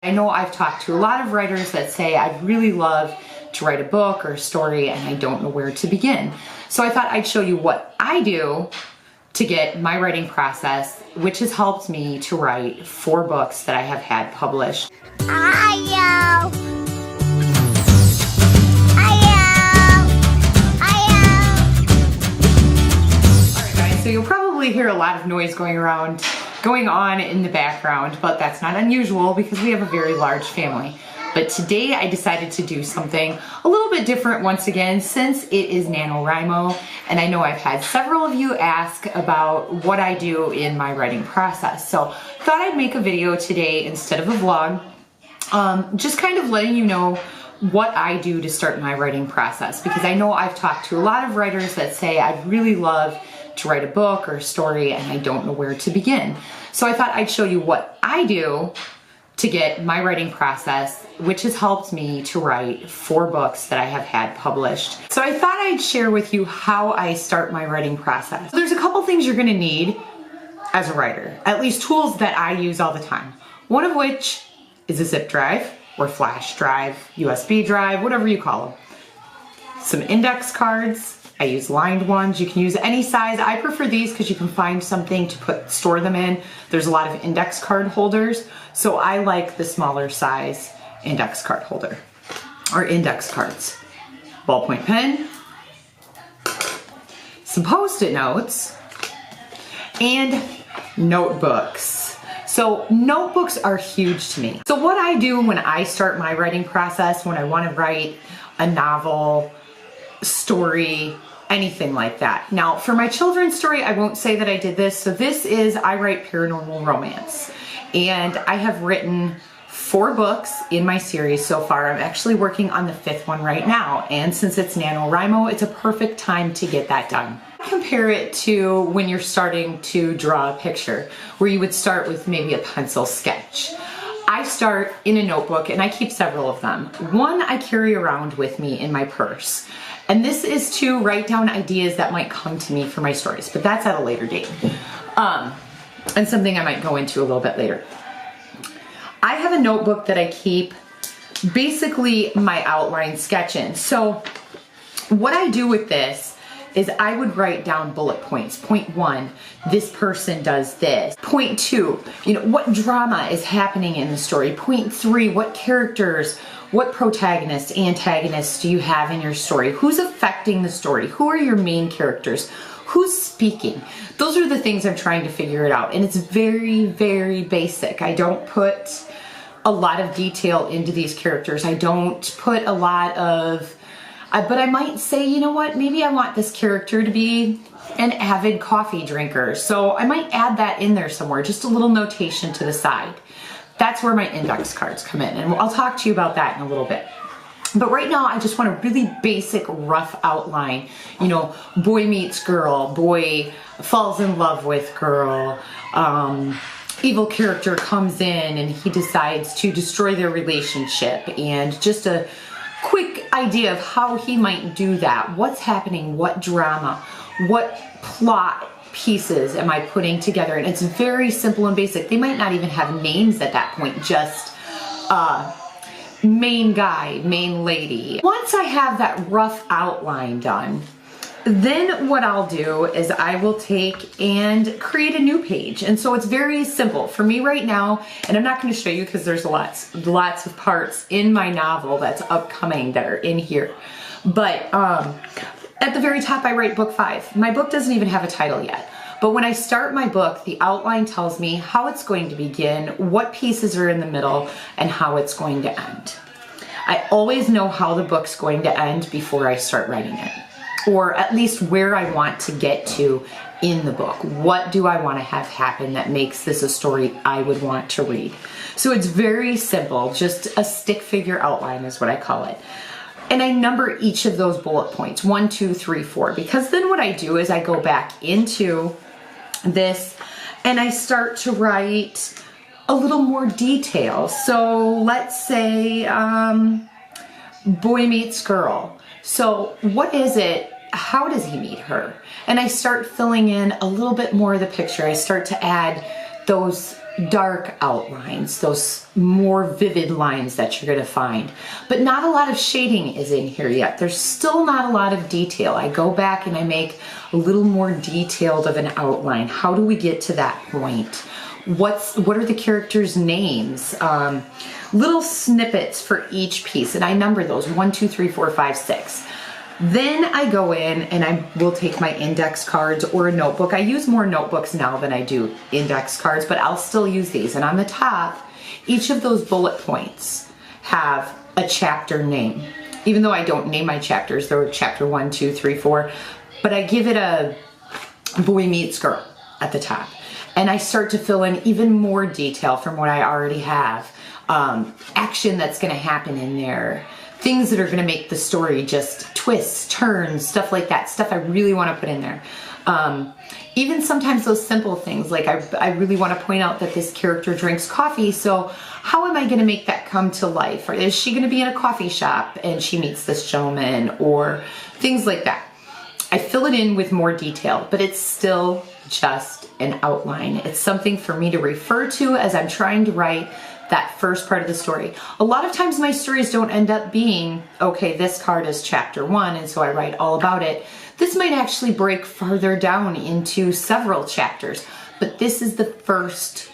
I know I've talked to a lot of writers that say I'd really love to write a book or a story and I don't know where to begin. So I thought I'd show you what I do to get my writing process, which has helped me to write 4 books that I have had published. Alright guys, so you'll probably hear a lot of noise going on in the background, but that's not unusual because we have a very large family. But today I decided to do something a little bit different once again, since it is NaNoWriMo, and I know I've had several of you ask about what I do in my writing process. So I thought I'd make a video today instead of a vlog, just kind of letting you know what I do to start my writing process, because I know I've talked to a lot of writers that say I'd really love to write a book or a story and I don't know where to begin. So I thought I'd show you what I do to get my writing process, which has helped me to write 4 books that I have had published. So I thought I'd share with you how I start my writing process. So there's a couple things you're gonna need as a writer, at least tools that I use all the time. One of which is a zip drive or flash drive, USB drive, whatever you call them. Some index cards. I use lined ones. You can use any size. I prefer these because you can find something to store them in. There's a lot of index card holders, so I like the smaller size index card holder or index cards. Ballpoint pen, some Post-it notes, and notebooks. So notebooks are huge to me. So what I do when I start my writing process, when I want to write a novel, story, anything like that. Now, for my children's story, I won't say that I did this. So this is, I write paranormal romance. And I have written 4 books in my series so far. I'm actually working on the 5th one right now. And since it's NaNoWriMo, it's a perfect time to get that done. Compare it to when you're starting to draw a picture, where you would start with maybe a pencil sketch. I start in a notebook, and I keep several of them. One I carry around with me in my purse. And this is to write down ideas that might come to me for my stories, but that's at a later date. And something I might go into a little bit later. I have a notebook that I keep basically my outline sketch in. So what I do with this is I would write down bullet points. Point 1, this person does this. Point 2, what drama is happening in the story. Point 3, what characters, what protagonists, antagonists do you have in your story? Who's affecting the story? Who are your main characters? Who's speaking? Those are the things I'm trying to figure it out. And it's very, very basic. I don't put a lot of detail into these characters. I don't put a lot of, but I might say, you know what, maybe I want this character to be an avid coffee drinker. So I might add that in there somewhere, just a little notation to the side. That's where my index cards come in, and I'll talk to you about that in a little bit. But right now, I just want a really basic, rough outline. Boy meets girl, boy falls in love with girl, evil character comes in and he decides to destroy their relationship, and just a quick idea of how he might do that. What's happening, what drama, what plot pieces am I putting together? And it's very simple and basic. They might not even have names at that point, just main guy, main lady. Once I have that rough outline done, then what I'll do is I will take and create a new page. And so it's very simple for me right now, and I'm not going to show you because there's lots of parts in my novel that's upcoming that are in here. But at the very top, I write book 5. My book doesn't even have a title yet. But when I start my book, the outline tells me how it's going to begin, what pieces are in the middle, and how it's going to end. I always know how the book's going to end before I start writing it, or at least where I want to get to in the book. What do I want to have happen that makes this a story I would want to read? So it's very simple, just a stick figure outline is what I call it. And I number each of those bullet points, 1, 2, 3, 4, because then what I do is I go back into this and I start to write a little more detail. So let's say boy meets girl. So what is it? How does he meet her? And I start filling in a little bit more of the picture. I start to add those dark outlines, those more vivid lines that you're going to find. But not a lot of shading is in here yet. There's still not a lot of detail. I go back and I make a little more detailed of an outline. How do we get to that point? What are the characters' names? Little snippets for each piece, and I number those 1, 2, 3, 4, 5, 6. Then I go in and I will take my index cards or a notebook. I use more notebooks now than I do index cards, but I'll still use these. And on the top, each of those bullet points have a chapter name. Even though I don't name my chapters, they're chapter 1, 2, 3, 4, but I give it a boy meets girl at the top. And I start to fill in even more detail from what I already have. Action that's gonna happen in there. Things that are going to make the story just twists, turns, stuff like that. Stuff I really want to put in there. Even sometimes those simple things, like I really want to point out that this character drinks coffee, so how am I going to make that come to life? Or is she going to be in a coffee shop and she meets this gentleman, or things like that? I fill it in with more detail, but it's still just an outline. It's something for me to refer to as I'm trying to write that first part of the story. A lot of times my stories don't end up being, okay, this card is chapter 1, and so I write all about it. This might actually break farther down into several chapters, but this is the first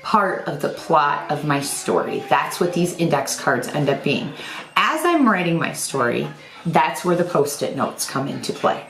part of the plot of my story. That's what these index cards end up being. As I'm writing my story, that's where the post-it notes come into play.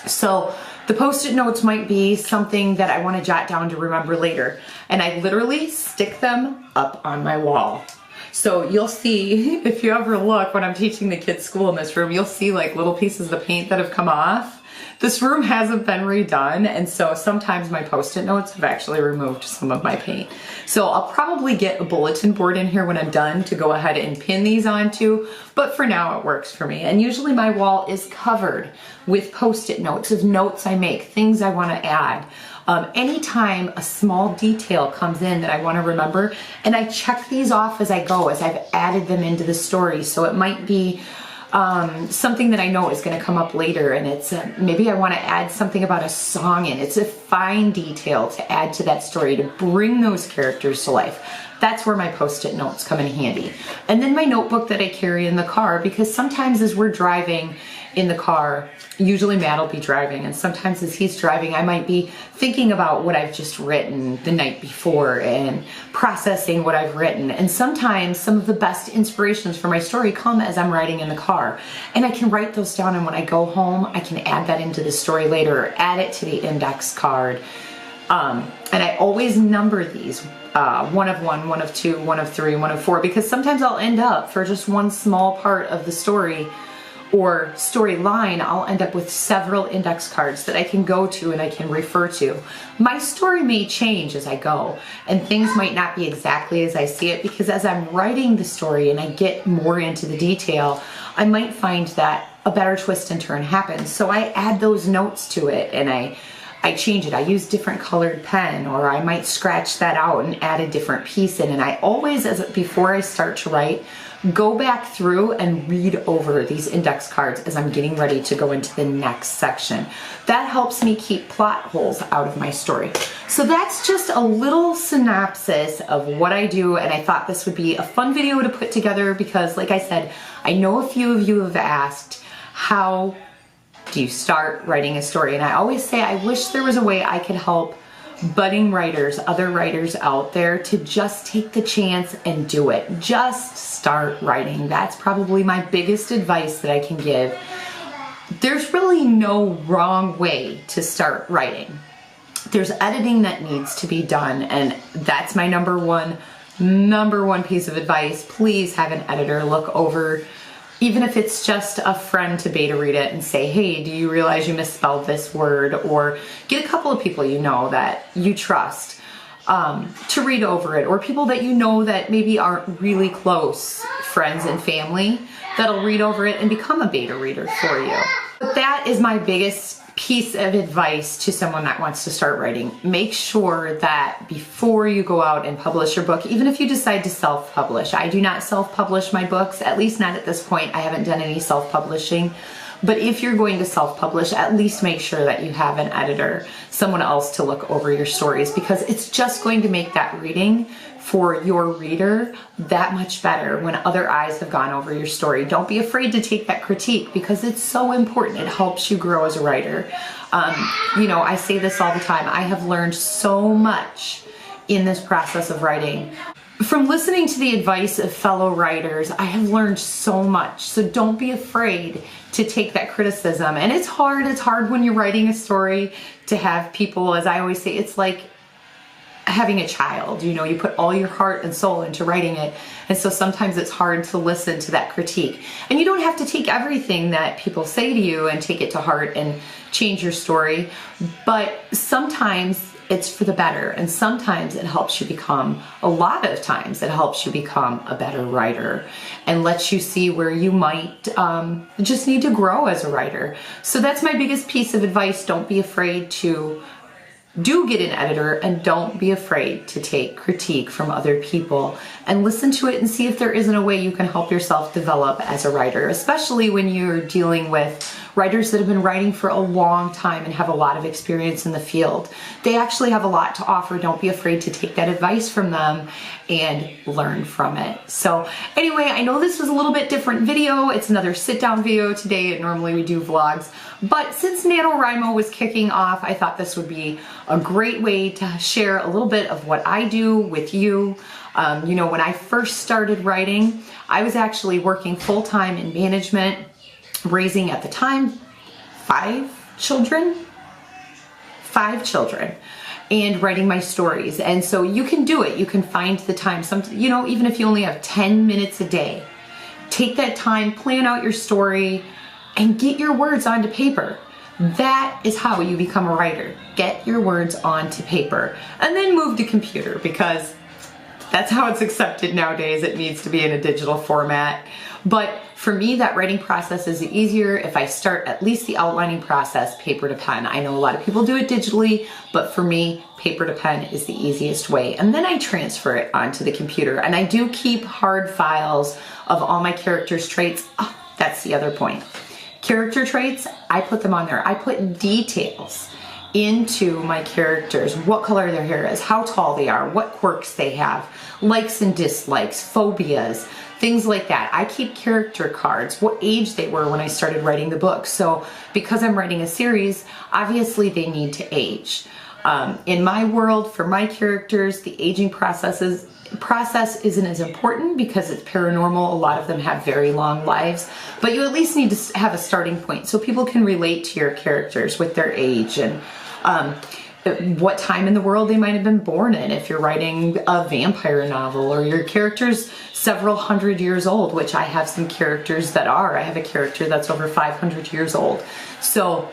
So the post-it notes might be something that I want to jot down to remember later. And I literally stick them up on my wall. So you'll see, if you ever look when I'm teaching the kids school in this room, you'll see like little pieces of paint that have come off. This room hasn't been redone, and so sometimes my post-it notes have actually removed some of my paint. So I'll probably get a bulletin board in here when I'm done to go ahead and pin these onto, but for now it works for me. And usually my wall is covered with post-it notes of notes I make, things I want to add. Anytime a small detail comes in that I want to remember, and I check these off as I go, as I've added them into the story. So it might be something that I know is going to come up later, and it's maybe I want to add something about a song in. It's a fine detail to add to that story to bring those characters to life. That's where my post-it notes come in handy. And then my notebook that I carry in the car, because sometimes as we're driving in the car, usually Matt will be driving, and sometimes as he's driving I might be thinking about what I've just written the night before and processing what I've written. And sometimes some of the best inspirations for my story come as I'm writing in the car, and I can write those down, and when I go home I can add that into the story later, or add it to the index card. And I always number these 1 of 1, 1 of 2, 1 of 3, 1 of 4, because sometimes I'll end up, for just one small part of the story or storyline, I'll end up with several index cards that I can go to and I can refer to. My story may change as I go, and things might not be exactly as I see it, because as I'm writing the story and I get more into the detail, I might find that a better twist and turn happens. So I add those notes to it, and I change it. I use different colored pen, or I might scratch that out and add a different piece in. And I always, before I start to write, go back through and read over these index cards as I'm getting ready to go into the next section. That helps me keep plot holes out of my story. So that's just a little synopsis of what I do, and I thought this would be a fun video to put together because, like I said, I know a few of you have asked, how do you start writing a story? And I always say I wish there was a way I could help budding writers, other writers out there, to just take the chance and do it. Just start writing. That's probably my biggest advice that I can give. There's really no wrong way to start writing. There's editing that needs to be done, and that's my number one piece of advice. Please have an editor look over, even if it's just a friend to beta read it and say, hey, do you realize you misspelled this word? Or get a couple of people you know that you trust to read over it, or people that you know that maybe aren't really close friends and family that'll read over it and become a beta reader for you. But that is my biggest piece of advice to someone that wants to start writing. Make sure that before you go out and publish your book, even if you decide to self-publish, I do not self-publish my books, at least not at this point. I haven't done any self-publishing, But if you're going to self-publish, at least make sure that you have an editor, someone else to look over your stories, because it's just going to make that reading for your reader that much better when other eyes have gone over your story. Don't be afraid to take that critique, because it's so important. It helps you grow as a writer. You know, I say this all the time. I have learned so much in this process of writing. From listening to the advice of fellow writers, I have learned so much. So don't be afraid to take that criticism. And it's hard when you're writing a story to have people, as I always say, it's like having a child. You know, you put all your heart and soul into writing it. And so sometimes it's hard to listen to that critique. And you don't have to take everything that people say to you and take it to heart and change your story. But sometimes it's for the better, and sometimes it helps you become, a lot of times it helps you become a better writer and lets you see where you might just need to grow as a writer. So that's my biggest piece of advice. Don't be afraid to get an editor, and don't be afraid to take critique from other people and listen to it and see if there isn't a way you can help yourself develop as a writer, especially when you're dealing with writers that have been writing for a long time and have a lot of experience in the field. They actually have a lot to offer. Don't be afraid to take that advice from them and learn from it. So anyway, I know this was a little bit different video. It's another sit down video today. Normally we do vlogs, but since NaNoWriMo was kicking off, I thought this would be a great way to share a little bit of what I do with you. You know, when I first started writing, I was actually working full-time in management, raising at the time 5 children, and writing my stories. And so you can do it. You can find the time. You know, even if you only have 10 minutes a day, take that time, plan out your story, and get your words onto paper. That is how you become a writer. Get your words onto paper, and then move to computer, because that's how it's accepted nowadays. It needs to be in a digital format. But for me, that writing process is easier if I start at least the outlining process paper to pen. I know a lot of people do it digitally, but for me, paper to pen is the easiest way. And then I transfer it onto the computer. And I do keep hard files of all my characters' traits. Oh, that's the other point. Character traits, I put them on there. I put details into my characters, what color their hair is, how tall they are, what quirks they have, likes and dislikes, phobias, things like that. I keep character cards, what age they were when I started writing the book. So because I'm writing a series, obviously they need to age. In my world, for my characters, the aging process isn't as important because it's paranormal. A lot of them have very long lives, but you at least need to have a starting point so people can relate to your characters with their age and what time in the world they might have been born in. If you're writing a vampire novel, or your character's several hundred years old, which I have some characters that are. I have a character that's over 500 years old. So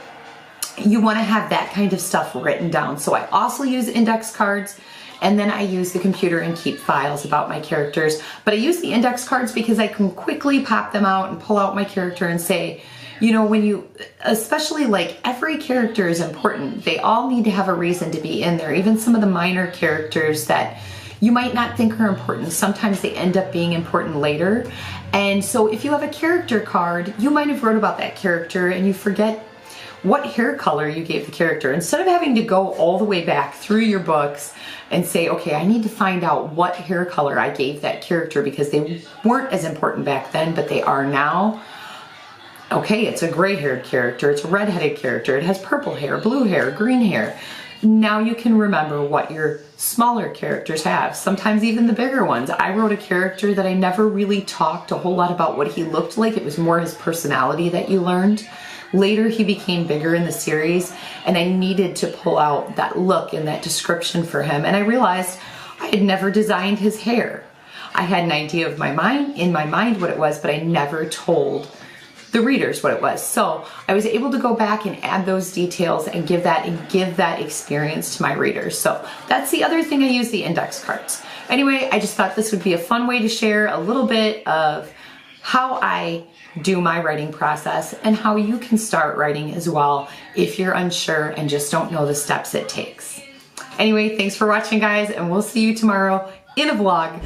you want to have that kind of stuff written down. So I also use index cards, and then I use the computer and keep files about my characters. But I use the index cards because I can quickly pop them out and pull out my character and say, you know, when you, especially like every character is important. They all need to have a reason to be in there. Even some of the minor characters that you might not think are important, sometimes they end up being important later. And so if you have a character card, you might have wrote about that character and you forget what hair color you gave the character. Instead of having to go all the way back through your books and say, okay, I need to find out what hair color I gave that character because they weren't as important back then, but they are now. Okay, it's a gray-haired character, it's a red-headed character, it has purple hair, blue hair, green hair. Now you can remember what your smaller characters have, sometimes even the bigger ones. I wrote a character that I never really talked a whole lot about what he looked like. It was more his personality that you learned. Later he became bigger in the series, and I needed to pull out that look and that description for him. And I realized I had never designed his hair. I had an idea of in my mind what it was, but I never told the readers what it was. So I was able to go back and add those details and give that experience to my readers. So that's the other thing I use the index cards. Anyway, I just thought this would be a fun way to share a little bit of how I do my writing process and how you can start writing as well if you're unsure and just don't know the steps it takes. Anyway, thanks for watching, guys, and we'll see you tomorrow in a vlog.